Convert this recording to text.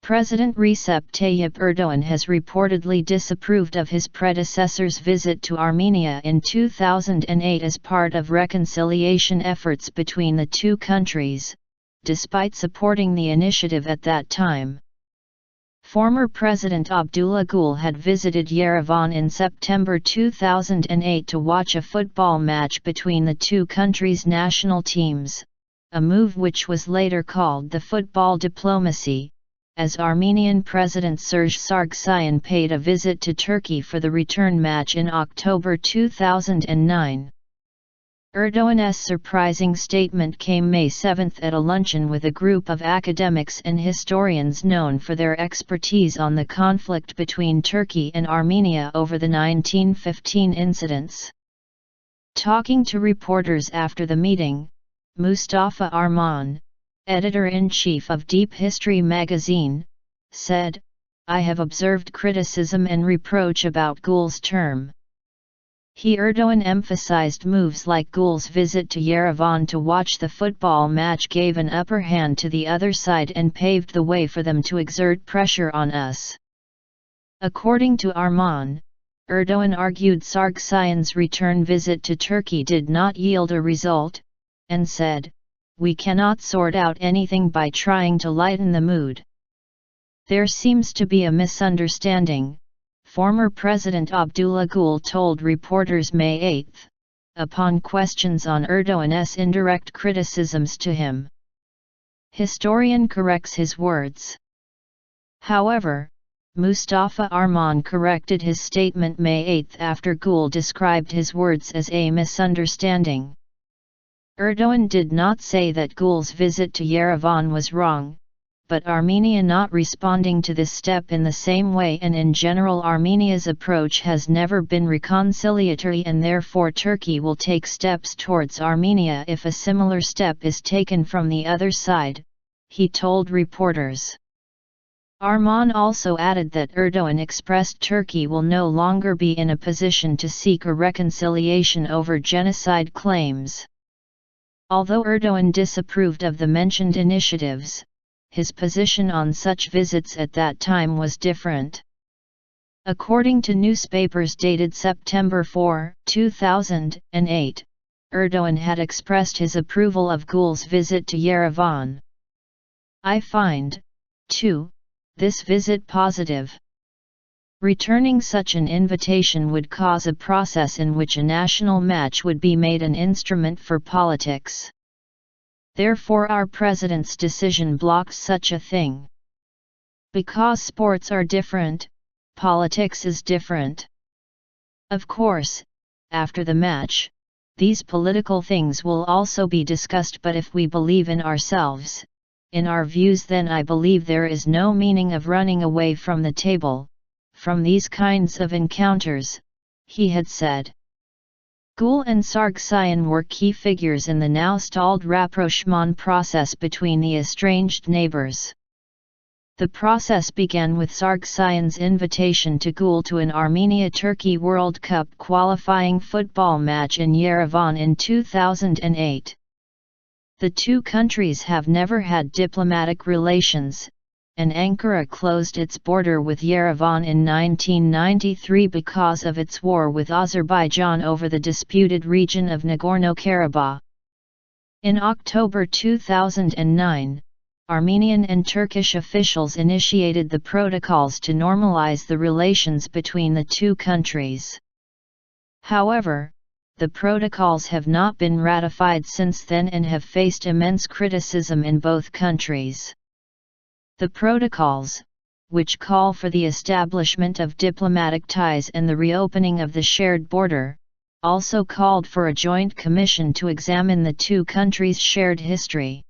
President Recep Tayyip Erdoğan has reportedly disapproved of his predecessor's visit to Armenia in 2008 as part of reconciliation efforts between the two countries, despite supporting the initiative at that time. Former President Abdullah Gül had visited Yerevan in September 2008 to watch a football match between the two countries' national teams, a move which was later called the football diplomacy, as Armenian President Serzh Sargsyan paid a visit to Turkey for the return match in October 2009. Erdoğan's surprising statement came May 7 at a luncheon with a group of academics and historians known for their expertise on the conflict between Turkey and Armenia over the 1915 incidents. Talking to reporters after the meeting, Mustafa Armağan, editor-in-chief of Deep History magazine, said, "I have observed criticism and reproach about Gül's term." Erdoğan emphasized moves like Gül's visit to Yerevan to watch the football match gave an upper hand to the other side and paved the way for them to exert pressure on us. According to Armağan, Erdoğan argued Sargsyan's return visit to Turkey did not yield a result, and said, "We cannot sort out anything by trying to lighten the mood. There seems to be a misunderstanding," former President Abdullah Gül told reporters May 8, upon questions on Erdoğan's indirect criticisms to him. Historian corrects his words. However, Mustafa Armağan corrected his statement May 8 after Gül described his words as a misunderstanding. Erdoğan did not say that Gül's visit to Yerevan was wrong, but Armenia not responding to this step in the same way, and in general Armenia's approach has never been reconciliatory, and therefore Turkey will take steps towards Armenia if a similar step is taken from the other side, he told reporters. Armağan also added that Erdoğan expressed Turkey will no longer be in a position to seek a reconciliation over genocide claims. Although Erdoğan disapproved of the mentioned initiatives, his position on such visits at that time was different. According to newspapers dated September 4, 2008, Erdoğan had expressed his approval of Gül's visit to Yerevan. "I find, too, this visit positive. Returning such an invitation would cause a process in which a national match would be made an instrument for politics. Therefore our president's decision blocks such a thing. Because sports are different, politics is different. Of course, after the match, these political things will also be discussed, but if we believe in ourselves, in our views, then I believe there is no meaning of running away from the table, from these kinds of encounters," he had said. Gül and Sargsyan were key figures in the now stalled rapprochement process between the estranged neighbors. The process began with Sargsyan's invitation to Gül to an Armenia-Turkey World Cup qualifying football match in Yerevan in 2008. The two countries have never had diplomatic relations, and Ankara closed its border with Yerevan in 1993 because of its war with Azerbaijan over the disputed region of Nagorno-Karabakh. In October 2009, Armenian and Turkish officials initiated the protocols to normalize the relations between the two countries. However, the protocols have not been ratified since then and have faced immense criticism in both countries. The protocols, which call for the establishment of diplomatic ties and the reopening of the shared border, also called for a joint commission to examine the two countries' shared history.